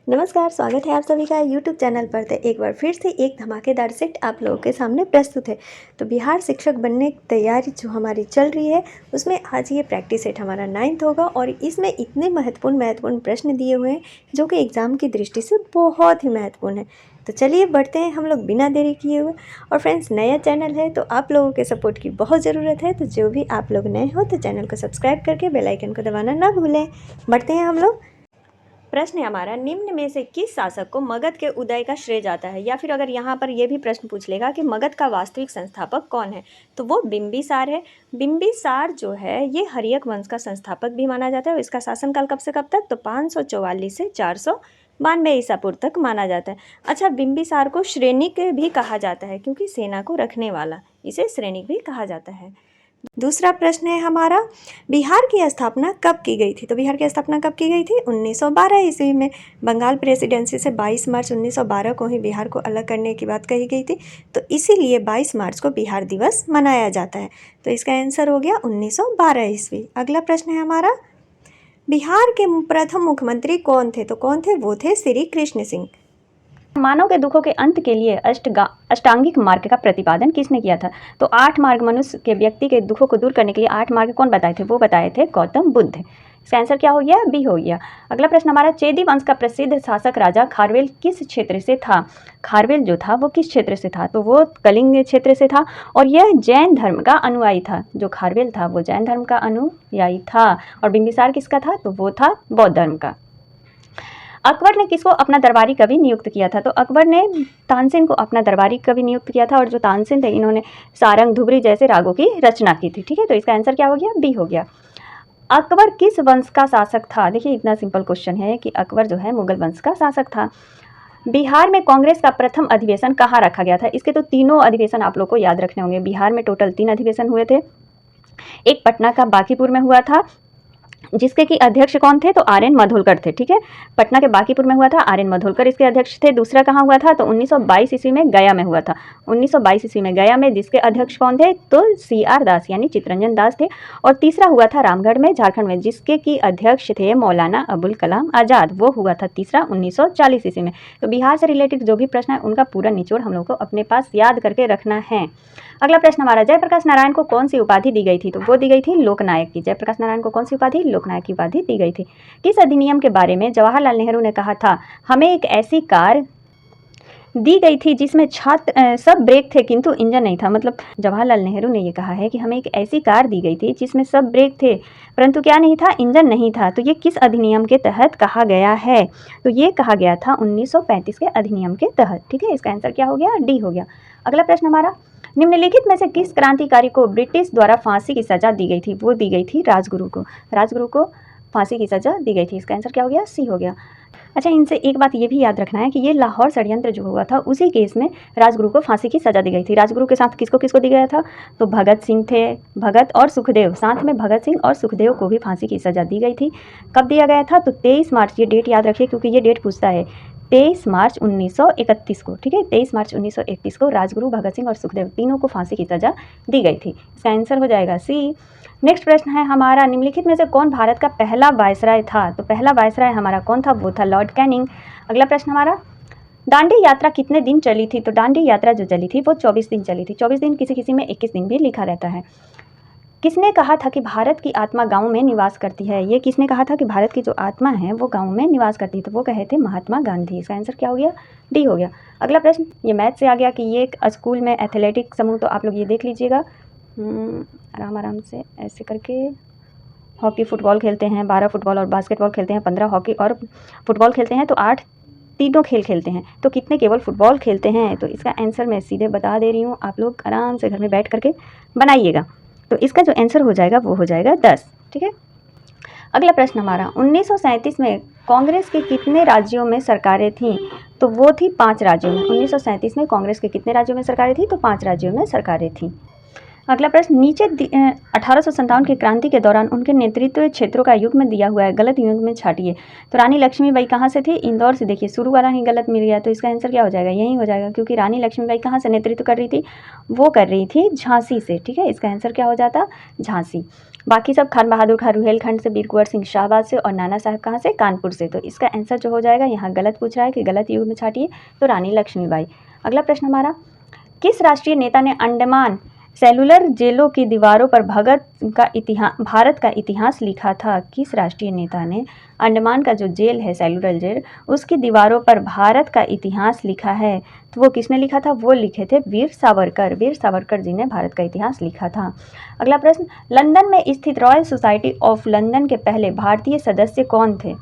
नमस्कार, स्वागत है आप सभी का यूट्यूब चैनल पर। तो एक बार फिर से एक धमाकेदार सेट आप लोगों के सामने प्रस्तुत है। तो बिहार शिक्षक बनने की तैयारी जो हमारी चल रही है उसमें आज ये प्रैक्टिस सेट हमारा 9th होगा और इसमें इतने महत्वपूर्ण प्रश्न दिए हुए हैं जो कि एग्ज़ाम की दृष्टि से बहुत ही महत्वपूर्ण है। तो चलिए बढ़ते हैं हम लोग बिना देरी किए हुए। और फ्रेंड्स, नया चैनल है तो आप लोगों के सपोर्ट की बहुत ज़रूरत है। तो जो भी आप लोग नए हो तो चैनल को सब्सक्राइब करके बेल आइकन को दबाना ना भूलें। बढ़ते हैं हम लोग। प्रश्न है हमारा, निम्न में से किस शासक को मगध के उदय का श्रेय जाता है? या फिर अगर यहाँ पर यह भी प्रश्न पूछ लेगा कि मगध का वास्तविक संस्थापक कौन है, तो वो बिंबिसार है। बिंबिसार जो है ये हर्यक वंश का संस्थापक भी माना जाता है। इसका शासनकाल कब से कब तक? तो 544 से 492 ईसा पूर्व तक माना जाता है। अच्छा, बिंबिसार को श्रेणिक भी कहा जाता है क्योंकि सेना को रखने वाला, इसे श्रेणिक भी कहा जाता है। दूसरा प्रश्न है हमारा, बिहार की स्थापना कब की गई थी? तो बिहार की स्थापना कब की गई थी? 1912 ईस्वी में। बंगाल प्रेसिडेंसी से 22 मार्च 1912 को ही बिहार को अलग करने की बात कही गई थी। तो इसीलिए 22 मार्च को बिहार दिवस मनाया जाता है। तो इसका आंसर हो गया 1912 ईस्वी। अगला प्रश्न है हमारा, बिहार के प्रथम मुख्यमंत्री कौन थे? तो कौन थे? वो थे श्री कृष्ण सिंह। मानव के दुखों के अंत के लिए अष्टांगिक मार्ग का प्रतिपादन किसने किया था? तो 8 मार्ग मनुष्य के व्यक्ति के दुखों को दूर करने के लिए 8 मार्ग कौन बताए थे? वो बताए थे गौतम बुद्ध। इसका आंसर क्या हो गया? बी हो गया। अगला प्रश्न हमारा, चेदी वंश का प्रसिद्ध शासक राजा खारवेल किस क्षेत्र से था? खारवेल जो था वो किस क्षेत्र से था? तो वो कलिंग क्षेत्र से था और यह जैन धर्म का अनुयायी था। जो खारवेल था वो जैन धर्म का अनुयायी था। और बिंबिसार किसका था? तो वो था बौद्ध धर्म का। अकबर ने किसको अपना दरबारी कवि नियुक्त किया था? तो अकबर ने तानसेन को अपना दरबारी कवि नियुक्त किया था और जो तानसेन थे इन्होंने सारंग, धुबरी जैसे रागों की रचना की थी। ठीक है, तो इसका आंसर क्या हो गया? बी हो गया। अकबर किस वंश का शासक था? देखिए, इतना सिंपल क्वेश्चन है कि अकबर जो है मुगल वंश का शासक था। बिहार में कांग्रेस का प्रथम अधिवेशन कहाँ रखा गया था? इसके तो तीनों अधिवेशन आप लोग को याद रखने होंगे। बिहार में टोटल 3 अधिवेशन हुए थे। एक पटना का बांकीपुर में हुआ था, जिसके कि अध्यक्ष कौन थे? तो आर.एन. मधोलकर थे। ठीक है, पटना के बांकीपुर में हुआ था, आर.एन. मधोलकर इसके अध्यक्ष थे। दूसरा कहाँ हुआ था? तो 1922 ईस्वी में गया में हुआ था। 1922 ईस्वी में गया में, जिसके अध्यक्ष कौन थे? तो C.R. दास यानी चित्तरंजन दास थे। और तीसरा हुआ था रामगढ़ में, झारखंड में, जिसके कि अध्यक्ष थे मौलाना अबुल कलाम आज़ाद। वो हुआ था तीसरा 1940 ईस्वी में। तो बिहार से रिलेटेड जो भी प्रश्न है उनका पूरा निचोड़ हम लोग को अपने पास याद करके रखना है। अगला प्रश्न हमारा, जयप्रकाश नारायण को कौन सी उपाधि दी गई थी? तो वो दी गई थी लोकनायक की। जयप्रकाश नारायण को कौन सी उपाधि? लोकनायक की उपाधि दी गई थी। किस अधिनियम के बारे में जवाहरलाल नेहरू ने कहा था, हमें एक ऐसी कार दी गई थी जिसमें छात्र सब ब्रेक थे किंतु इंजन नहीं था? मतलब जवाहरलाल नेहरू ने ये कहा है कि हमें एक ऐसी कार दी गई थी जिसमें सब ब्रेक थे परंतु क्या नहीं था? इंजन नहीं था। तो ये किस अधिनियम के तहत कहा गया है? तो ये कहा गया था 1935 के अधिनियम के तहत। ठीक है, इसका आंसर क्या हो गया? डी हो गया। अगला प्रश्न हमारा, निम्नलिखित में से किस क्रांतिकारी को ब्रिटिश द्वारा फांसी की सजा दी गई थी? वो दी गई थी राजगुरु को। राजगुरु को फांसी की सजा दी गई थी। इसका आंसर क्या हो गया? सी हो गया। अच्छा, इनसे एक बात ये भी याद रखना है कि ये लाहौर षड्यंत्र जो हुआ था उसी केस में राजगुरु को फांसी की सजा दी गई थी। राजगुरु के साथ किसको किसको दी गया था? तो भगत सिंह थे, भगत और सुखदेव, साथ में भगत सिंह और सुखदेव को भी फांसी की सजा दी गई थी। कब दिया गया था? तो 23 मार्च, ये डेट याद रखिए क्योंकि ये डेट पूछता है। 23 मार्च 1931 को। ठीक है, 23 मार्च 1931 को राजगुरु, भगत सिंह और सुखदेव तीनों को फांसी की सजा दी गई थी। इसका आंसर हो जाएगा सी। नेक्स्ट प्रश्न है हमारा, निम्नलिखित में से कौन भारत का पहला वायसराय था? तो पहला वायसराय हमारा कौन था? वो था लॉर्ड कैनिंग। अगला प्रश्न हमारा, दांडी यात्रा कितने दिन चली थी? तो दांडी यात्रा जो चली थी वो 24 दिन चली थी। 24 दिन, किसी किसी में 21 दिन भी लिखा रहता है। किसने कहा था कि भारत की आत्मा गाँव में निवास करती है? ये किसने कहा था कि भारत की जो आत्मा है वो गाँव में निवास करती है? तो वो कहे थे महात्मा गांधी। इसका आंसर क्या हो गया? डी हो गया। अगला प्रश्न, ये मैथ से आ गया कि ये एक स्कूल में एथलेटिक समूह, तो आप लोग ये देख लीजिएगा आराम आराम से ऐसे करके। हॉकी फुटबॉल खेलते हैं, 12 फुटबॉल और बास्केटबॉल खेलते हैं, 15 हॉकी और फुटबॉल खेलते हैं, तो 8 तीनों खेल खेलते हैं। तो कितने केवल फुटबॉल खेलते हैं? तो इसका आंसर मैं सीधे बता दे रही हूँ, आप लोग आराम से घर में बैठ करके बनाइएगा। तो इसका जो आंसर हो जाएगा वो हो जाएगा 10। ठीक है, अगला प्रश्न हमारा, 1937 में कांग्रेस के कितने राज्यों में सरकारें थीं? तो वो थी 5 राज्यों में। 1937 में कांग्रेस के कितने राज्यों में सरकारें थी? तो 5 राज्यों में सरकारें थीं। अगला प्रश्न, नीचे 1857 की क्रांति के दौरान उनके नेतृत्व क्षेत्रों का युग्म दिया हुआ है, गलत युग्म छाटिए। तो रानी लक्ष्मीबाई कहाँ से थी? इंदौर से। देखिए शुरू वाला ही गलत मिल गया, तो इसका आंसर क्या हो जाएगा? यही हो जाएगा, क्योंकि रानी लक्ष्मीबाई कहाँ से नेतृत्व कर रही थी? वो कर रही थी झांसी से। ठीक है, इसका आंसर क्या हो जाता? झांसी। बाकी सब खान बहादुर खान रुहेलखंड से, बीर कुंवर सिंह शाहबाद से, और नाना साहब कहाँ से? कानपुर से। तो इसका आंसर जो हो जाएगा, यहाँ गलत पूछ रहा है कि गलत युग्म छाटिए, तो रानी लक्ष्मीबाई। अगला प्रश्न हमारा, किस राष्ट्रीय नेता ने अंडमान सेलुलर जेलों की दीवारों पर भारत का इतिहास लिखा था? किस राष्ट्रीय नेता ने अंडमान का जो जेल है, सेलुलर जेल, उसकी दीवारों पर भारत का इतिहास लिखा है? तो वो किसने लिखा था? वो लिखे थे वीर सावरकर। वीर सावरकर जी ने भारत का इतिहास लिखा था। अगला प्रश्न, लंदन में स्थित रॉयल सोसाइटी ऑफ लंदन के पहले भारतीय सदस्य कौन थे?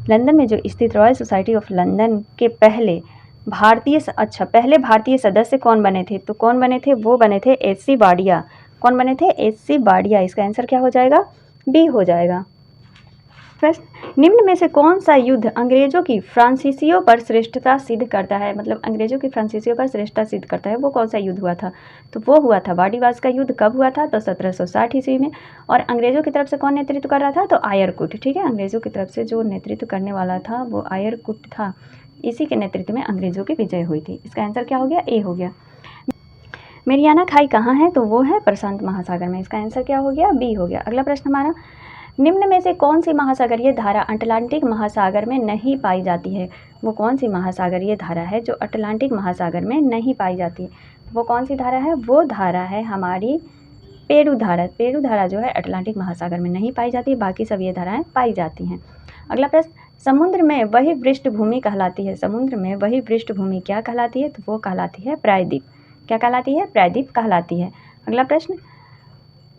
लंदन में जो स्थित रॉयल सोसाइटी ऑफ लंदन के पहले पहले भारतीय सदस्य कौन बने थे? तो कौन बने थे? वो बने थे एच.सी. वाडिया। कौन बने थे? एच.सी. वाडिया। इसका आंसर क्या हो जाएगा? बी हो जाएगा। प्रश्न, निम्न में से कौन सा युद्ध अंग्रेजों की फ्रांसीसियों पर श्रेष्ठता सिद्ध करता है? मतलब अंग्रेजों की फ्रांसीसियों पर श्रेष्ठता सिद्ध करता है, वो कौन सा युद्ध हुआ था? तो वो हुआ था वाडीवास का युद्ध। कब हुआ था? तो 1760 ईस्वी में। और अंग्रेजों की तरफ से कौन नेतृत्व कर रहा था? तो आयरकुट। ठीक है, अंग्रेजों की तरफ से जो नेतृत्व करने वाला था वो आयरकुट था। इसी के नेतृत्व में अंग्रेजों की विजय हुई थी। इसका आंसर क्या हो गया? ए हो गया। मेरियाना खाई कहाँ है? तो वो है प्रशांत महासागर में। इसका आंसर क्या हो गया? बी हो गया। अगला प्रश्न हमारा, निम्न में से कौन सी महासागरीय धारा अटलांटिक महासागर में नहीं पाई जाती है? वो कौन सी महासागरीय धारा है जो अटलांटिक महासागर में नहीं पाई जाती है? वो कौन सी धारा है? वो धारा है हमारी पेरू धारा। पेरू धारा जो है अटलांटिक महासागर में नहीं पाई जाती, बाकी सब ये धाराएं पाई जाती हैं। अगला प्रश्न, समुद्र में वही पृष्ठभूमि कहलाती है। समुद्र में वही पृष्ठभूमि क्या कहलाती है? तो वो कहलाती है प्रायद्वीप। क्या कहलाती है? प्रायद्वीप कहलाती है। अगला प्रश्न,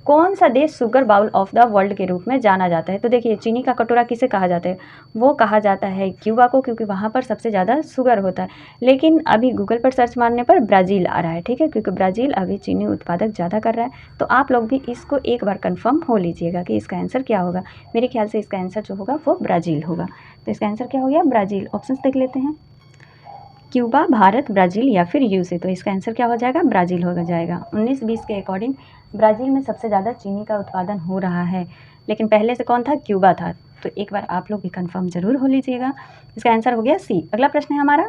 कौन सा देश sugar bowl of the world के रूप में जाना जाता है? तो देखिए चीनी का कटोरा किसे कहा जाता है? वो कहा जाता है क्यूबा को, क्योंकि वहाँ पर सबसे ज़्यादा शुगर होता है। लेकिन अभी गूगल पर सर्च मारने पर ब्राज़ील आ रहा है। ठीक है, क्योंकि ब्राज़ील अभी चीनी उत्पादक ज़्यादा कर रहा है। तो आप लोग भी इसको एक बार कन्फर्म हो लीजिएगा कि इसका आंसर क्या होगा। मेरे ख्याल से इसका आंसर जो होगा वो ब्राज़ील होगा। तो इसका आंसर क्या हो गया? ब्राज़ील। ऑप्शन देख लेते हैं, क्यूबा, भारत, ब्राज़ील या फिर यूएसए। तो इसका आंसर क्या हो जाएगा? ब्राज़ील हो जाएगा। 1920 के अकॉर्डिंग ब्राज़ील में सबसे ज़्यादा चीनी का उत्पादन हो रहा है, लेकिन पहले से कौन था? क्यूबा था। तो एक बार आप लोग भी कंफर्म जरूर हो लीजिएगा। इसका आंसर हो गया सी। अगला प्रश्न है हमारा,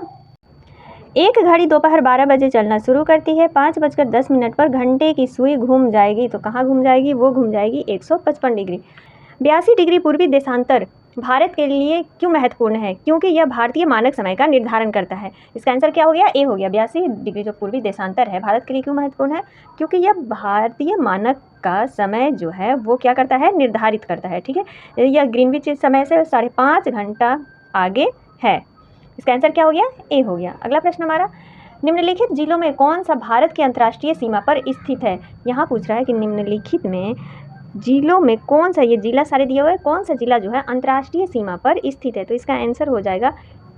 एक घड़ी दोपहर 12 बजे चलना शुरू करती है, 5:10 पर घंटे की सुई घूम जाएगी। तो कहाँ घूम जाएगी? वो घूम जाएगी 155 डिग्री। 82 डिग्री पूर्वी देशांतर भारत के लिए क्यों महत्वपूर्ण है? क्योंकि यह भारतीय मानक समय का निर्धारण करता है। इसका आंसर क्या हो गया? ए हो गया। 82 डिग्री जो पूर्वी देशांतर है भारत के लिए क्यों महत्वपूर्ण है? क्योंकि यह भारतीय मानक का समय जो है वो क्या करता है? निर्धारित करता है। ठीक है, यह ग्रीनविच समय से 5.5 घंटा आगे है। इसका आंसर क्या हो गया? ए हो गया। अगला प्रश्न हमारा, निम्नलिखित जिलों में कौन सा भारत की अंतर्राष्ट्रीय सीमा पर स्थित है? यहाँ पूछ रहा है कि निम्नलिखित में जिलों में कौन सा, ये जिला सारे दिए हुए, कौन सा जिला जो है अंतर्राष्ट्रीय सीमा पर स्थित है? तो इसका आंसर हो जाएगा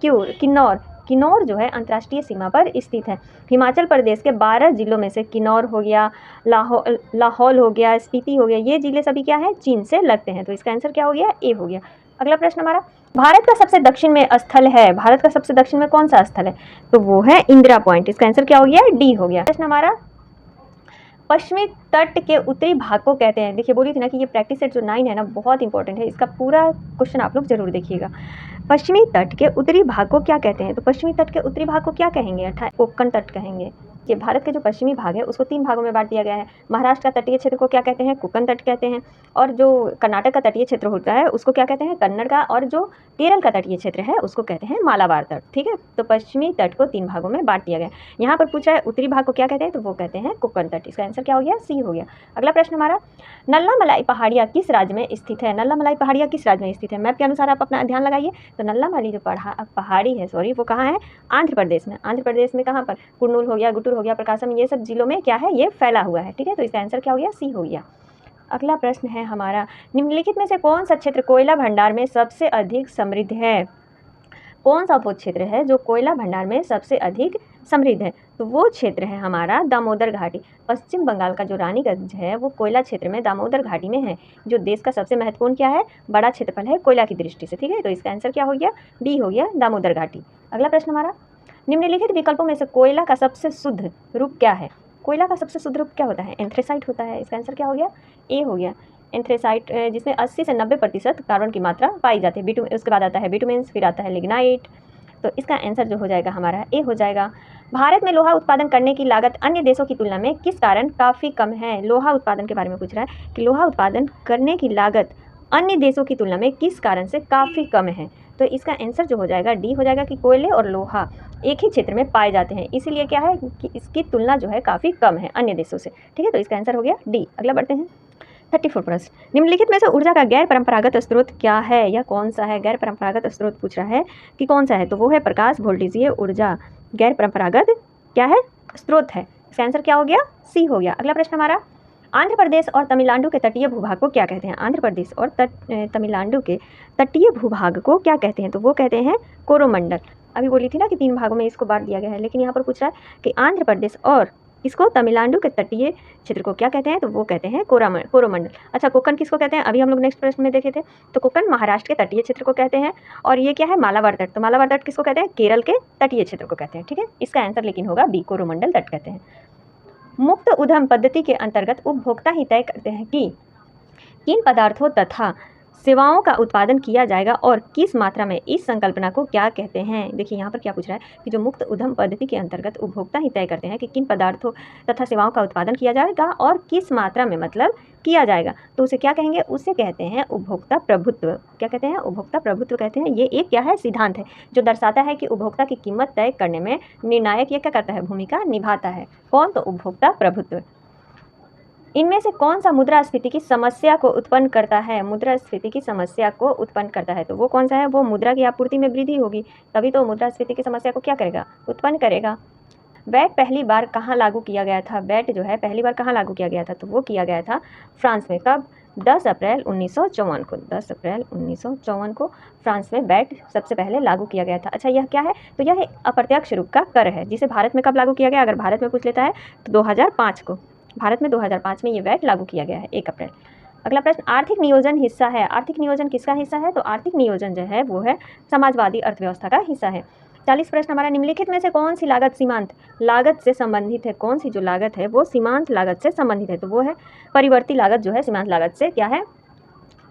किन्नौर। किन्नौर जो है अंतर्राष्ट्रीय सीमा पर स्थित है। हिमाचल प्रदेश के 12 जिलों में से किन्नौर हो गया, लाहौल हो गया, स्पीति हो गया, ये जिले सभी क्या है? चीन से लगते हैं। तो इसका आंसर क्या हो गया? ए हो गया। अगला प्रश्न हमारा, भारत का सबसे दक्षिण में स्थल है। भारत का सबसे दक्षिण में कौन सा स्थल है? तो वो है इंदिरा पॉइंट। इसका आंसर क्या हो गया? डी हो गया। प्रश्न हमारा, पश्चिमी तट के उत्तरी भाग को कहते हैं। देखिए बोली थी ना कि ये प्रैक्टिस सेट जो 9 है ना बहुत इंपॉर्टेंट है, इसका पूरा क्वेश्चन आप लोग जरूर देखिएगा। पश्चिमी तट के उत्तरी भाग को क्या कहते हैं? तो पश्चिमी तट के उत्तरी भाग को क्या कहेंगे? कोंकण तट कहेंगे। कि भारत के जो पश्चिमी भाग है उसको 3 भागों में बांट दिया गया है। महाराष्ट्र का तटीय क्षेत्र को क्या कहते हैं? कोंकण तट कहते हैं। और जो कर्नाटक का तटीय क्षेत्र होता है उसको क्या कहते हैं? कन्नड़ का। और जो केरल का तटीय क्षेत्र है उसको कहते हैं मालाबार तट। ठीक है, तो पश्चिमी तट को 3 भागों में बांट दिया गया। यहाँ पर पूछा है उत्तरी भाग को क्या कहते हैं? तो वो कहते हैं कोंकण तट। इसका आंसर क्या हो गया? सी हो गया। अगला प्रश्न हमारा, नल्ला मलाई पहाड़ियाँ किस राज्य में स्थित है? नल्ला मलाई पहाड़ियाँ किस राज्य में स्थित है? मैप के अनुसार आप अपना ध्यान लगाइए। तो नल्ला मलाई जो पहाड़ी है वो कहाँ है? आंध्र प्रदेश में। आंध्र प्रदेश में कहाँ पर? कुर्नूल हो गया, गुंटूर हो गया, प्रकाशम, ये सब जिलों में क्या है? ये फैला हुआ है। ठीक है, तो इसका आंसर क्या हो गया? सी हो गया। अगला प्रश्न है हमारा, निम्नलिखित में से कौन सा क्षेत्र कोयला भंडार में सबसे अधिक समृद्ध है? कौन सा वो क्षेत्र है जो कोयला भंडार में सबसे अधिक समृद्ध है? तो वो क्षेत्र है हमारा दामोदर घाटी। पश्चिम बंगाल का जो रानीगंज है वो कोयला क्षेत्र में दामोदर घाटी में है, जो देश का सबसे महत्वपूर्ण क्या है? बड़ा क्षेत्रफल है कोयला की दृष्टि से। ठीक है, तो इसका आंसर क्या हो गया? डी हो गया, दामोदर घाटी। अगला प्रश्न हमारा, निम्नलिखित विकल्पों में से कोयला का सबसे शुद्ध रूप क्या है? कोयला का सबसे शुद्ध रूप क्या होता है? एंथ्रेसाइट होता है। इसका आंसर क्या हो गया? ए हो गया। एंथ्रेसाइट जिसमें 80 से 90% कार्बन की मात्रा पाई जाती है। उसके बाद आता है बिटुमेंस, फिर आता है लिग्नाइट। तो इसका आंसर जो हो जाएगा हमारा ए हो जाएगा। भारत में लोहा उत्पादन करने की लागत अन्य देशों की तुलना में किस कारण काफ़ी कम है? लोहा उत्पादन के बारे में पूछ रहा है कि लोहा उत्पादन करने की लागत अन्य देशों की तुलना में किस कारण से काफ़ी कम है? तो इसका आंसर जो हो जाएगा डी हो जाएगा कि कोयले और लोहा एक ही क्षेत्र में पाए जाते हैं, इसीलिए क्या है कि इसकी तुलना जो है काफ़ी कम है अन्य देशों से। ठीक है, तो इसका आंसर हो गया डी। अगला बढ़ते हैं 34 प्रश्न। निम्नलिखित में से ऊर्जा का गैर परंपरागत स्रोत क्या है या कौन सा है? गैर परंपरागत स्रोत पूछ रहा है कि कौन सा है, तो वो है प्रकाश वोल्टेजीय ऊर्जा गैर परंपरागत क्या है? स्रोत है। इसका आंसर क्या हो गया? सी हो गया। अगला प्रश्न हमारा, आंध्र प्रदेश और तमिलनाडु के तटीय भूभाग को क्या कहते हैं? आंध्र प्रदेश और तमिलनाडु के तटीय भूभाग को क्या कहते हैं? तो वो कहते हैं कोरोमंडल। अभी बोली थी ना कि 3 भागों में इसको बांट दिया गया है, लेकिन यहाँ पर पूछ रहा है कि आंध्र प्रदेश और इसको तमिलनाडु के तटीय क्षेत्र को क्या कहते हैं? तो वो कहते हैं कोरोमंडल। अच्छा, कोकन किसको कहते हैं? अभी हम लोग नेक्स्ट प्रश्न में देखे थे, तो कोकन महाराष्ट्र के तटीय क्षेत्र को कहते हैं। और ये क्या है? मालाबार तट। तो मालाबार तट किसको कहते हैं? केरल के तटीय क्षेत्र को कहते हैं। ठीक है, इसका आंसर लेकिन होगा बी, कोरोमंडल तट कहते हैं। मुक्त उद्यम पद्धति के अंतर्गत उपभोक्ता ही तय करते हैं कि किन पदार्थों तथा सेवाओं का उत्पादन किया जाएगा और किस मात्रा में। इस संकल्पना को क्या कहते हैं? देखिए यहाँ पर क्या पूछ रहा है कि जो मुक्त उद्यम पद्धति के अंतर्गत उपभोक्ता ही तय करते हैं कि किन पदार्थों तथा सेवाओं का उत्पादन किया जाएगा और किस मात्रा में मतलब किया जाएगा, तो उसे क्या कहेंगे? उसे कहते हैं उपभोक्ता प्रभुत्व। क्या कहते हैं? उपभोक्ता प्रभुत्व कहते हैं। ये एक क्या है? सिद्धांत है जो दर्शाता है कि उपभोक्ता की कीमत तय करने में निर्णायक ये क्या करता है? भूमिका निभाता है। कौन? तो उपभोक्ता प्रभुत्व। इनमें से कौन सा मुद्रास्फीति की समस्या को उत्पन्न करता है? मुद्रास्फीति की समस्या को उत्पन्न करता है, तो वो कौन सा है? वो मुद्रा की आपूर्ति में वृद्धि होगी, तभी तो मुद्रास्फीति की समस्या को क्या करेगा? उत्पन्न करेगा। वैट पहली बार कहाँ लागू किया गया था? वैट जो है पहली बार कहाँ लागू किया गया था? तो वो किया गया था फ्रांस में। कब? 10 अप्रैल 1954 को। 10 अप्रैल 1954 को फ्रांस में वैट सबसे पहले लागू किया गया था। अच्छा, यह क्या है? तो यह अप्रत्यक्ष रूप का कर है जिसे भारत में कब लागू किया गया? अगर भारत में पूछ लेता है तो 2005 को। भारत में 2005 में ये वैट लागू किया गया है 1 अप्रैल। अगला प्रश्न, आर्थिक नियोजन हिस्सा है। आर्थिक नियोजन किसका हिस्सा है? तो आर्थिक नियोजन जो है वो है समाजवादी अर्थव्यवस्था का हिस्सा है। 40 प्रश्न हमारा, निम्नलिखित में से कौन सी लागत सीमांत लागत से संबंधित है? कौन सी जो लागत है वो सीमांत लागत से संबंधित है? तो वो है परिवर्ती लागत जो है सीमांत लागत से क्या है?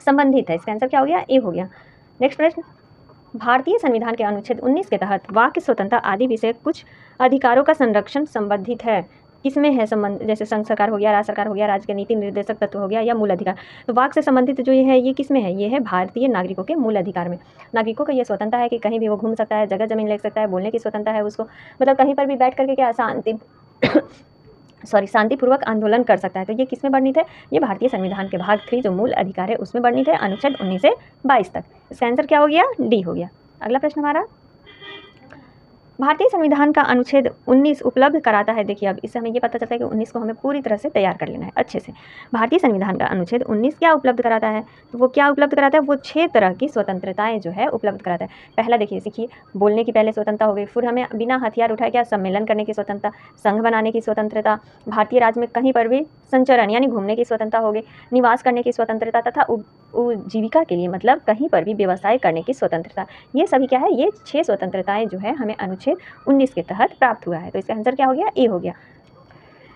संबंधित है। इसका आंसर क्या हो गया? ए हो गया। नेक्स्ट प्रश्न, भारतीय संविधान के अनुच्छेद 19 के तहत वाक्य स्वतंत्रता आदि विषय कुछ अधिकारों का संरक्षण संबंधित है। किसमें है संबंध? जैसे संघ सरकार हो गया, राज्य सरकार हो गया, राज्य के नीति निर्देशक तत्व हो गया या मूल अधिकार। तो वाक से संबंधित जो ये है ये किस में है? ये है भारतीय नागरिकों के मूल अधिकार में। नागरिकों का ये स्वतंत्रता है कि कहीं भी वो घूम सकता है, जगह जमीन ले सकता है, बोलने की स्वतंत्रता है उसको, मतलब कहीं पर भी बैठ करके क्या शांतिपूर्वक आंदोलन कर सकता है। तो ये किस में वर्णित है? ये भारतीय संविधान के भाग 3 जो मूल अधिकार है उसमें वर्णित है, अनुच्छेद 19 से 22 तक। इसका आंसर क्या हो गया? डी हो गया। अगला प्रश्न हमारा, भारतीय संविधान का अनुच्छेद 19 उपलब्ध कराता है। देखिए अब इससे हमें ये पता चलता है कि 19 को हमें पूरी तरह से तैयार कर लेना है अच्छे से। भारतीय संविधान का अनुच्छेद 19 क्या उपलब्ध कराता है? तो वो क्या उपलब्ध कराता है? वो 6 तरह की स्वतंत्रताएं जो है उपलब्ध कराता है। पहला देखिए, सीखिए, बोलने की पहले स्वतंत्रता हो गई, फिर हमें बिना हथियार उठाए क्या सम्मेलन करने की स्वतंत्रता, संघ बनाने की स्वतंत्रता, भारतीय राज्य में कहीं पर भी संचरण यानी घूमने की स्वतंत्रता हो गई, निवास करने की स्वतंत्रता तथा जीविका के लिए मतलब कहीं पर भी व्यवसाय करने की स्वतंत्रता। ये सभी क्या है? ये 6 स्वतंत्रताएं जो है हमें अनुच्छेद 19 के तहत प्राप्त हुआ है। तो इसका आंसर क्या हो गया? ए हो गया।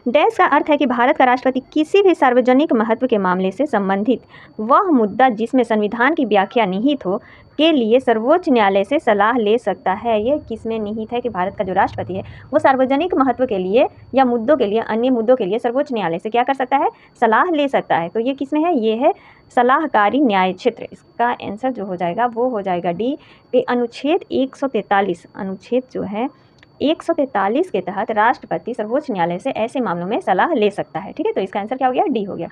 डैश का अर्थ है कि भारत का राष्ट्रपति किसी भी सार्वजनिक महत्व के मामले से संबंधित वह मुद्दा जिसमें संविधान की व्याख्या निहित हो के लिए सर्वोच्च न्यायालय से सलाह ले सकता है। ये किसमें निहित है? कि भारत का जो राष्ट्रपति है वो सार्वजनिक महत्व के लिए या मुद्दों के लिए, अन्य मुद्दों के लिए सर्वोच्च न्यायालय से क्या कर सकता है? सलाह ले सकता है। तो ये किसमें है? ये है सलाहकारी न्याय क्षेत्र। इसका आंसर जो हो जाएगा वो हो जाएगा डी। अनुच्छेद 143 अनुच्छेद जो है 143 के तहत राष्ट्रपति सर्वोच्च न्यायालय से ऐसे मामलों में सलाह ले सकता है। ठीक है, तो इसका आंसर क्या हो गया? डी हो गया।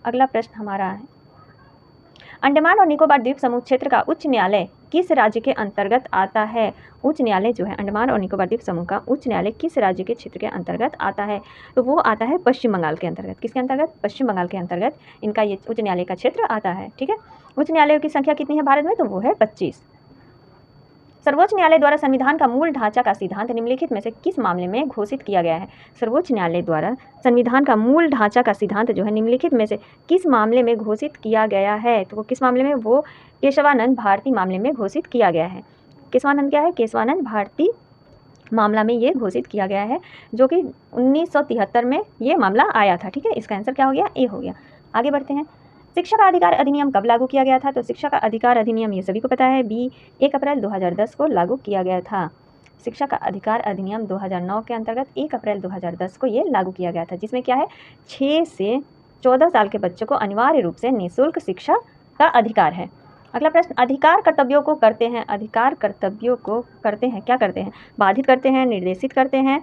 अगला प्रश्न हमारा है, अंडमान और निकोबार द्वीप समूह क्षेत्र का उच्च न्यायालय किस राज्य के अंतर्गत आता है? उच्च न्यायालय जो है अंडमान और निकोबार द्वीप समूह का उच्च न्यायालय किस राज्य के क्षेत्र के अंतर्गत आता है? तो वो आता है पश्चिम बंगाल के अंतर्गत। किसके अंतर्गत? पश्चिम बंगाल के अंतर्गत इनका ये उच्च न्यायालय का क्षेत्र आता है। ठीक है, उच्च न्यायालयों की संख्या कितनी है भारत में? तो वो है 25। सर्वोच्च न्यायालय द्वारा संविधान का मूल ढांचा का सिद्धांत निम्नलिखित में से किस मामले में घोषित किया गया है? सर्वोच्च न्यायालय द्वारा संविधान का मूल ढांचा का सिद्धांत जो है निम्नलिखित में से किस मामले में घोषित किया गया है? तो वो किस मामले में? वो केशवानंद भारती मामले में घोषित किया गया है। केशवानंद क्या है? केशवानंद भारती मामला में ये घोषित किया गया है, जो कि 1973 में ये मामला आया था। ठीक है, इसका आंसर क्या हो गया? ए हो गया। आगे बढ़ते हैं। शिक्षा का अधिकार अधिनियम कब लागू किया गया था? तो शिक्षा का अधिकार अधिनियम ये सभी को पता है, बी 1 अप्रैल 2010 को लागू किया गया था। शिक्षा का अधिकार अधिनियम 2009 के अंतर्गत 1 अप्रैल 2010 को ये लागू किया गया था, जिसमें क्या है, 6 से 14 साल के बच्चों को अनिवार्य रूप से निःशुल्क शिक्षा का अधिकार है। अगला प्रश्न, अधिकार कर्तव्यों को करते हैं, अधिकार कर्तव्यों को करते हैं, क्या करते हैं? बाधित करते हैं, निर्देशित करते हैं,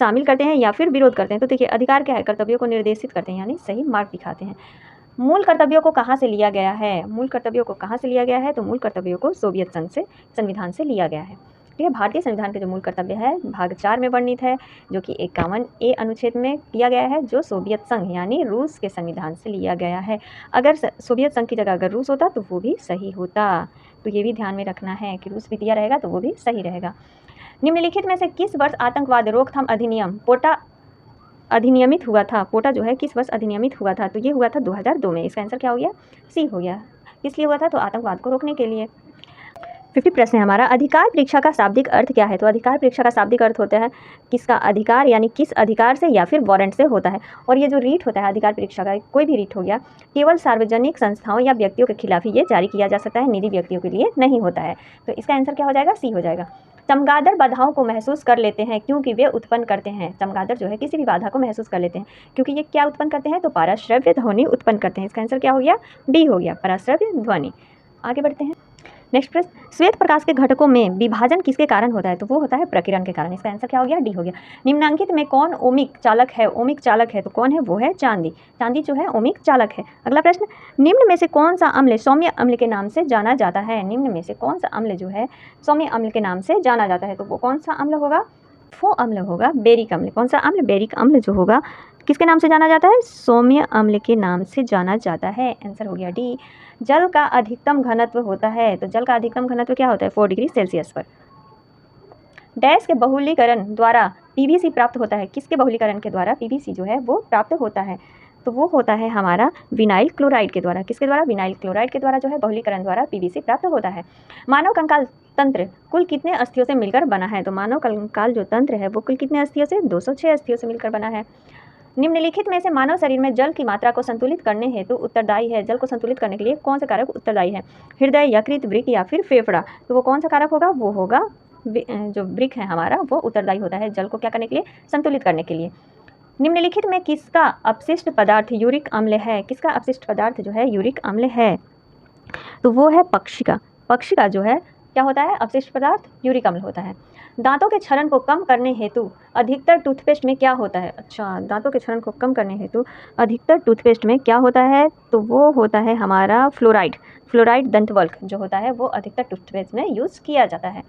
शामिल करते हैं या फिर विरोध करते हैं। तो देखिए, अधिकार क्या है? कर्तव्यों को निर्देशित करते हैं, यानी सही मार्ग दिखाते हैं। मूल कर्तव्यों को कहाँ से लिया गया है? मूल कर्तव्यों को कहाँ से लिया गया है? तो मूल कर्तव्यों को सोवियत संघ से, संविधान से लिया गया है। ठीक है, भारतीय संविधान के जो मूल कर्तव्य है भाग 4 में वर्णित है, जो कि 51A अनुच्छेद में किया गया है, जो सोवियत संघ यानी रूस के संविधान से लिया गया है। अगर सोवियत संघ की जगह अगर रूस होता तो वो भी सही होता, तो ये भी ध्यान में रखना है कि रूस भी दिया रहेगा तो वो भी सही रहेगा। निम्नलिखित में से किस वर्ष आतंकवाद रोकथाम अधिनियम पोटा अधिनियमित हुआ था? पोटा जो है किस वर्ष अधिनियमित हुआ था? तो ये हुआ था 2002 में। इसका आंसर क्या हो गया? सी हो गया। किस लिए हुआ था? तो आतंकवाद को रोकने के लिए। 50 प्रश्न है हमारा, अधिकार परीक्षा का शाब्दिक अर्थ क्या है? तो अधिकार परीक्षा का शाब्दिक अर्थ होता है किसका अधिकार, यानी किस अधिकार से या फिर वारंट से होता है। और ये जो रीट होता है अधिकार परीक्षा का, कोई भी रीट हो गया, केवल सार्वजनिक संस्थाओं या व्यक्तियों के खिलाफ ही ये जारी किया जा सकता है, निजी व्यक्तियों के लिए नहीं होता है। तो इसका आंसर क्या हो जाएगा? सी हो जाएगा। चमगादड़ बाधाओं को महसूस कर लेते हैं क्योंकि वे उत्पन्न करते हैं। चमगादड़ जो है किसी भी बाधा को महसूस कर लेते हैं क्योंकि ये क्या उत्पन्न करते हैं? तो पराश्रव्य ध्वनि उत्पन्न करते हैं। इसका आंसर क्या हो गया? डी हो गया, पराश्रव्य ध्वनि। आगे बढ़ते हैं। नेक्स्ट प्रश्न, श्वेत प्रकाश के घटकों में विभाजन किसके कारण होता है? तो वो होता है प्रकीर्णन के कारण। इसका आंसर क्या हो गया? डी हो गया। निम्नांकित में कौन ओमिक चालक है? ओमिक चालक है तो कौन है? वो है चांदी। चांदी जो है ओमिक चालक है। अगला प्रश्न, निम्न में से कौन सा अम्ल सौम्य अम्ल के नाम से जाना जाता है? निम्न में से कौन सा अम्ल जो है सौम्य अम्ल के नाम से जाना जाता है? तो वो कौन सा अम्ल होगा? वो अम्ल होगा बेरिक अम्ल। कौन सा अम्ल? बेरिक अम्ल जो होगा किसके नाम से जाना जाता है? सौम्य अम्ल के नाम से जाना जाता है। आंसर हो गया डी। जल का अधिकतम घनत्व होता है, तो जल का अधिकतम घनत्व क्या होता है? 4 डिग्री सेल्सियस पर। डैश के बहुलीकरण द्वारा पीवीसी प्राप्त होता है। किसके बहुलीकरण के द्वारा पीवीसी जो है वो प्राप्त होता है? तो वो होता है हमारा विनाइल क्लोराइड के द्वारा। किसके द्वारा? विनाइल क्लोराइड के द्वारा जो है बहुलीकरण द्वारा पीवीसी प्राप्त होता है। मानव कंकाल तंत्र कुल कितने अस्थियों से मिलकर बना है? तो मानव कंकाल जो तंत्र है वो कुल कितने अस्थियों से? 206 अस्थियों से मिलकर बना है। निम्नलिखित में से मानव शरीर में जल की मात्रा को संतुलित करने हेतु उत्तरदायी है। जल को संतुलित करने के लिए कौन सा कारक उत्तरदायी है? हृदय, यकृत, वृक्क या फिर फेफड़ा। तो वो कौन सा कारक होगा? वो होगा जो वृक्क है हमारा, वो उत्तरदायी होता है जल को क्या करने के लिए? संतुलित करने के लिए। निम्नलिखित में किसका अपशिष्ट पदार्थ यूरिक अम्ल है? किसका अपशिष्ट पदार्थ जो है यूरिक अम्ल है? तो वो है पक्षी का। पक्षी का जो है क्या होता है? अपशिष्ट पदार्थ यूरिक अम्ल होता है। दांतों के क्षरण को कम करने हेतु अधिकतर टूथपेस्ट में क्या होता है? अच्छा, दांतों के क्षरण को कम करने हेतु अधिकतर टूथपेस्ट में क्या होता है? तो वो होता है हमारा फ्लोराइड। फ्लोराइड दंतवल्क जो होता है वो अधिकतर टूथपेस्ट में यूज़ किया जाता है।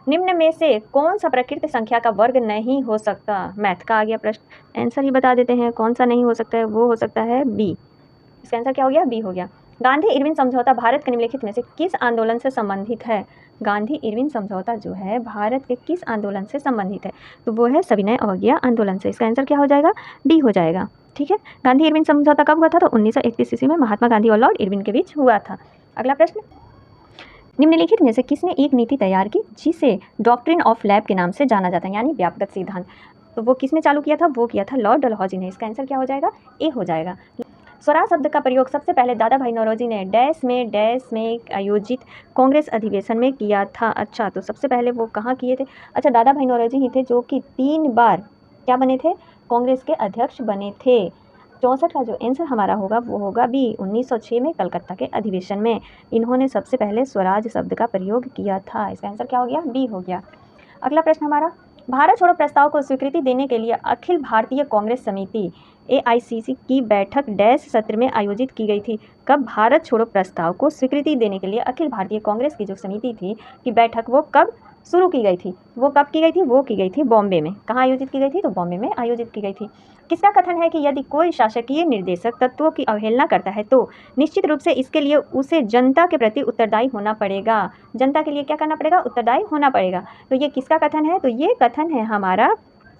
निम्न में से कौन सा प्रकृति संख्या का वर्ग नहीं हो सकता? मैथ का आ गया प्रश्न, आंसर ही बता देते हैं कौन सा नहीं हो सकता है। वो हो सकता है बी। इसका आंसर क्या हो गया? बी हो गया। गांधी इरविन समझौता भारत के निम्नलिखित में से किस आंदोलन से संबंधित है? गांधी इरविन समझौता जो है भारत के किस आंदोलन से संबंधित है? तो वो है सविनय अवज्ञा आंदोलन से। इसका आंसर क्या हो जाएगा? डी हो जाएगा। ठीक है, गांधी इरविन समझौता कब हुआ था? तो 1931 ईस्वी में महात्मा गांधी और लॉर्ड इरविन के बीच हुआ था। अगला प्रश्न, निम्नलिखित में से किसने एक नीति तैयार की जिसे डॉक्ट्रिन ऑफ लैब के नाम से जाना जाता है, यानी व्यापक सिद्धांत? तो वो किसने चालू किया था? वो किया था लॉर्ड डलहौजी ने। इसका आंसर क्या हो जाएगा? ए हो जाएगा। स्वराज शब्द का प्रयोग सबसे पहले दादा भाई नौरोजी ने डैश में आयोजित कांग्रेस अधिवेशन में किया था। अच्छा, तो सबसे पहले वो कहाँ किए थे? अच्छा, दादा भाई नौरोजी ही थे जो कि 3 बार क्या बने थे? कांग्रेस के अध्यक्ष बने थे। 64 का जो आंसर हमारा होगा वो होगा बी। 1906 में कलकत्ता के अधिवेशन में इन्होंने सबसे पहले स्वराज शब्द का प्रयोग किया था। इसका आंसर क्या हो गया? बी हो गया। अगला प्रश्न हमारा, भारत छोड़ो प्रस्ताव को स्वीकृति देने के लिए अखिल भारतीय कांग्रेस समिति AICC की बैठक डैश सत्र में आयोजित की गई थी। कब भारत छोड़ो प्रस्ताव को स्वीकृति देने के लिए अखिल भारतीय कांग्रेस की जो समिति थी की बैठक वो कब शुरू की गई थी? वो कब की गई थी? वो की गई थी बॉम्बे में। कहाँ आयोजित की गई थी? तो बॉम्बे में आयोजित की गई थी। किसका कथन है कि यदि कोई शासकीय निर्देशक तत्वों की अवहेलना करता है तो निश्चित रूप से इसके लिए उसे जनता के प्रति उत्तरदायी होना पड़ेगा। जनता के लिए क्या करना पड़ेगा? उत्तरदायी होना पड़ेगा। तो ये किसका कथन है? तो ये कथन है हमारा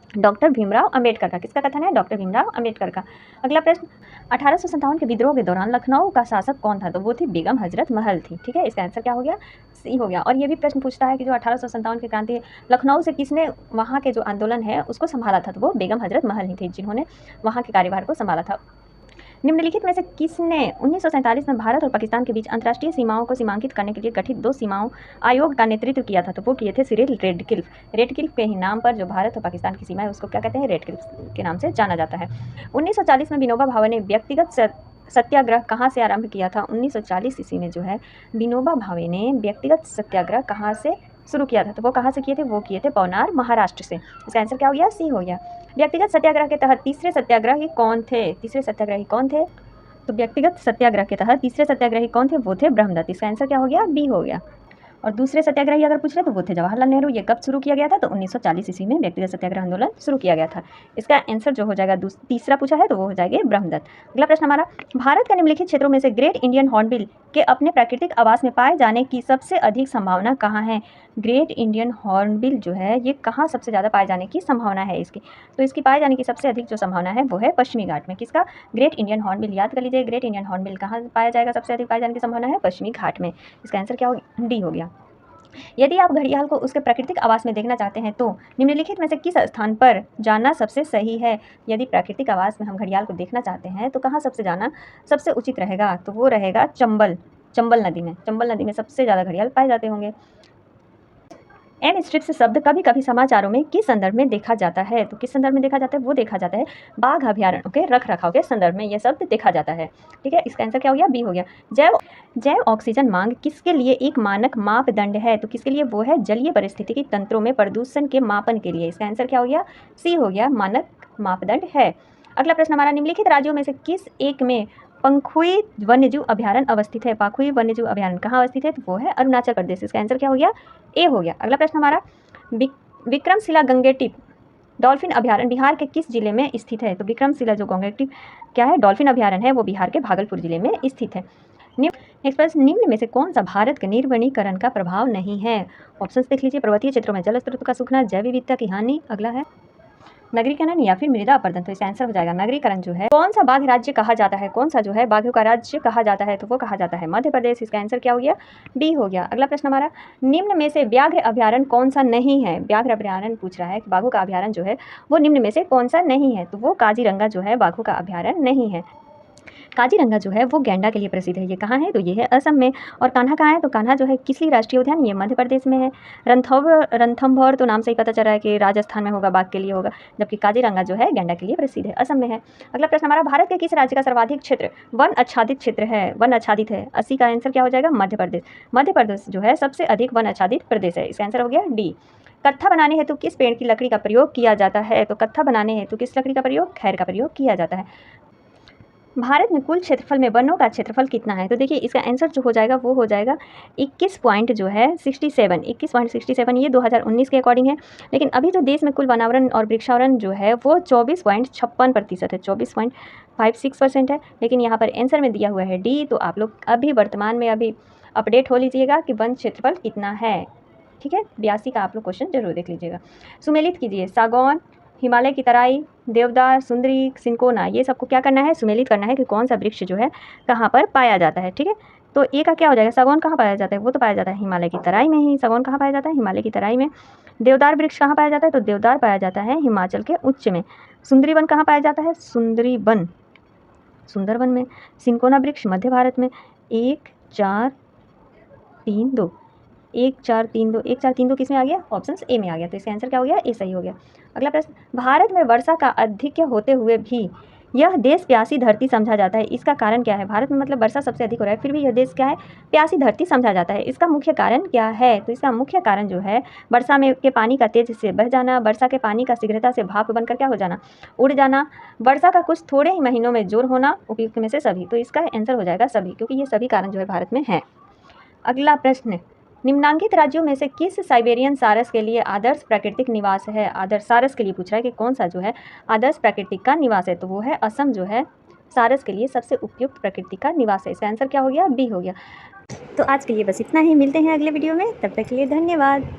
डॉक्टर भीमराव अंबेडकर का। किसका कथन है? डॉक्टर भीमराव अंबेडकर का। अगला प्रश्न, 1857 के विद्रोह के दौरान लखनऊ का शासक कौन था? तो वो थी बेगम हजरत महल थी। ठीक है, इसका आंसर क्या हो गया? सी हो गया। और ये भी प्रश्न पूछता है कि जो 1857 की क्रांति है, लखनऊ से किसने वहाँ के जो आंदोलन है उसको संभाला था? तो वो बेगम हजरत महल ही थी जिन्होंने वहाँ के कार्यभार को संभाला था। निम्नलिखित में से किसने 1947 में भारत और पाकिस्तान के बीच अंतर्राष्ट्रीय सीमाओं को सीमांकित करने के लिए गठित 2 सीमाओं आयोग का नेतृत्व किया था? तो वो किए थे सिरिल रेडक्लिफ। रेडक्लिफ के ही नाम पर जो भारत और पाकिस्तान की सीमा है उसको क्या कहते हैं? रेडक्लिफ के नाम से जाना जाता है। 1940 में विनोबा भावे ने व्यक्तिगत सत्याग्रह कहाँ से आरंभ किया था? 1940 ईस्वी में जो है विनोबा भावे ने व्यक्तिगत सत्याग्रह कहाँ से शुरू किया था? तो वो कहाँ से किए थे? वो किए थे पवनार, महाराष्ट्र से। इसका आंसर क्या हो गया? सी हो गया। व्यक्तिगत सत्याग्रह के तहत तीसरे सत्याग्रही कौन थे? तीसरे सत्याग्रही कौन थे? तो व्यक्तिगत सत्याग्रह के तहत तीसरे सत्याग्रही कौन थे? वो थे ब्रह्मदत्त। इसका आंसर क्या हो गया? बी हो गया। और दूसरे सत्याग्रही अगर पूछ रहे तो वो थे जवाहरलाल नेहरू। ये कब शुरू किया गया था? तो 1940 ईस्वी में व्यक्तिगत सत्याग्रह आंदोलन शुरू किया गया था। इसका आंसर जो हो जाएगा तीसरा पूछा है तो वो हो जाएगा ब्रह्मदत्त। अगला प्रश्न हमारा, भारत के निम्नलिखित क्षेत्रों में से ग्रेट इंडियन हॉर्नबिल के अपने प्राकृतिक आवास में पाए जाने की सबसे अधिक संभावना कहाँ है? ग्रेट इंडियन हॉर्नबिल जो है ये कहाँ सबसे ज़्यादा पाए जाने की संभावना है इसकी? तो इसकी पाए जाने की सबसे अधिक जो संभावना है वो है पश्चिमी घाट में। किसका? Great Indian hornbill. याद कर लीजिए, ग्रेट इंडियन हॉर्नबिल कहाँ पाया जाएगा? सबसे अधिक पाए जाने की संभावना है पश्चिमी घाट में। इसका आंसर क्या हो गया? डी हो गया। यदि आप घड़ियाल को उसके प्राकृतिक आवास में देखना चाहते हैं तो निम्नलिखित में से किस स्थान पर जाना सबसे सही है? यदि प्राकृतिक आवास में हम घड़ियाल को देखना चाहते हैं तो कहाँ सबसे जाना सबसे उचित रहेगा? तो वो रहेगा चंबल नदी में। चंबल नदी में सबसे ज़्यादा घड़ियाल पाए जाते होंगे। एन स्ट्रिप्स शब्द कभी कभी समाचारों में किस संदर्भ में देखा जाता है? तो किस संदर्भ में देखा जाता है? वो देखा जाता है बाघ अभ्यारण्यों के रख रखाव के संदर्भ में यह शब्द देखा जाता है। ठीक है, इसका आंसर क्या हो गया? बी हो गया। जैव ऑक्सीजन मांग किसके लिए एक मानक मापदंड है? तो किसके लिए वो है? जलीय पारिस्थितिकी तंत्रों में प्रदूषण के मापन के लिए। इसका आंसर क्या हो गया? सी हो गया, मानक मापदंड है। अगला प्रश्न हमारा, निम्नलिखित राज्यों में से किस एक में पंखुई वन्यजीव अभ्यारण्य अवस्थित है? पंखुई वन्यजीव अभ्यारण्य कहाँ अवस्थित है? तो वो है अरुणाचल प्रदेश। इसका आंसर क्या हो गया? ए हो गया। अगला प्रश्न हमारा, विक्रमशिला गंगेटिप डॉल्फिन अभ्यारण्य बिहार के किस जिले में स्थित है? तो विक्रमशिला जो गंगेटिप क्या है डॉल्फिन अभ्यारण्य है वो बिहार के भागलपुर जिले में स्थित है। नेक्स्ट प्रश्न, निम्न में से कौन सा भारत के निर्वनीकरण का प्रभाव नहीं है? ऑप्शंस देख लीजिए। पर्वतीय क्षेत्रों में जल स्रोत का सूखना, जैव विविधता की हानि, अगला है नगरीकरण या फिर मृदा अपरदन। तो इसका आंसर हो जाएगा नगरीकरण जो है। कौन सा बाघ राज्य कहा जाता है? कौन सा जो है बाघों का राज्य कहा जाता है? तो वो कहा जाता है मध्य प्रदेश। इसका आंसर क्या हो गया? डी हो गया। अगला प्रश्न हमारा, निम्न में से व्याघ्र अभ्यारण्य कौन सा नहीं है? व्याघ्र अभ्यारण्य पूछ रहा है कि बाघों का अभ्यारण्य जो है वो निम्न में से कौन सा नहीं है? तो वो काजीरंगा जो है बाघों का अभ्यारण्य नहीं है। काजीरंगा जो है वो गैंडा के लिए प्रसिद्ध है। ये कहाँ है? तो ये है असम में। और कान्हा कहाँ है? तो कान्हा जो है किसली राष्ट्रीय उद्यान, ये मध्य प्रदेश में है। रणथंभौर तो नाम से ही पता चल रहा है कि राजस्थान में होगा, बाघ के लिए होगा, जबकि काजीरंगा जो है गैंडा के लिए प्रसिद्ध है, असम में है। अगला प्रश्न हमारा, भारत के किस राज्य का सर्वाधिक क्षेत्र वन आच्छादित क्षेत्र है? वन आच्छादित है। 80 का आंसर क्या हो जाएगा? मध्य प्रदेश। मध्य प्रदेश जो है सबसे अधिक वन आच्छादित प्रदेश है। इसका आंसर हो गया डी। कत्था बनाने हेतु किस पेड़ की लकड़ी का प्रयोग किया जाता है? तो कत्था बनाने हेतु किस लकड़ी का प्रयोग? खैर का प्रयोग किया जाता है। भारत में कुल क्षेत्रफल में वनों का क्षेत्रफल कितना है? तो देखिए इसका आंसर जो हो जाएगा वो हो जाएगा 21 पॉइंट जो है 67, 21.67। ये 2019 के अकॉर्डिंग है। लेकिन अभी जो देश में कुल वनावरण और वृक्षावरण जो है वो 24.56% है, 24.56% है। लेकिन यहाँ पर आंसर में दिया हुआ है डी। तो आप लोग अभी वर्तमान में अभी अपडेट हो लीजिएगा कि वन क्षेत्रफल कितना है। ठीक है, 82 का आप लोग क्वेश्चन जरूर देख लीजिएगा। सुमेलित कीजिए, सागौन, हिमालय की तराई, देवदार, सुंदरी, सिंकोना, ये सबको क्या करना है? सुमेलित करना है कि कौन सा वृक्ष जो है कहाँ पर पाया जाता है। ठीक है, तो ए का क्या हो जाएगा? सागौन कहाँ पाया जाता है? वो तो पाया जाता है हिमालय की तराई में ही। सागौन कहाँ पाया जाता है? हिमालय की तराई में। देवदार वृक्ष कहाँ पाया जाता है? तो देवदार पाया जाता है हिमाचल के उच्च में। सुंदरी वन कहाँ पाया जाता है? सुंदरी वन सुंदरवन में। सिंकोना वृक्ष मध्य भारत में। 1 4 3 2 1 4 3 2 1 4 3 2 किस में आ गया? ऑप्शन ए में आ गया। तो इसका आंसर क्या हो गया? ए सही हो गया। अगला प्रश्न, भारत में वर्षा का अधिक होते हुए भी यह देश प्यासी धरती समझा जाता है, इसका कारण क्या है? भारत में मतलब वर्षा सबसे अधिक हो रहा है फिर भी यह देश क्या है? प्यासी धरती समझा जाता है। इसका मुख्य कारण क्या है? तो इसका मुख्य कारण जो है वर्षा में के पानी का तेज से बह जाना, वर्षा के पानी का शीघ्रता से भाप बनकर क्या हो जाना? उड़ जाना, वर्षा का कुछ थोड़े ही महीनों में जोर होना, उपयुक्त में से सभी। तो इसका आंसर हो जाएगा सभी, क्योंकि ये सभी कारण जो है भारत में है। अगला प्रश्न, निम्नांकित राज्यों में से किस साइबेरियन सारस के लिए आदर्श प्राकृतिक निवास है? आदर्श सारस के लिए पूछ रहा है कि कौन सा जो है आदर्श प्राकृतिक का निवास है? तो वो है असम जो है सारस के लिए सबसे उपयुक्त प्रकृति का निवास है। इसका आंसर क्या हो गया? बी हो गया। तो आज के लिए बस इतना ही, मिलते हैं अगले वीडियो में, तब तक के लिए धन्यवाद।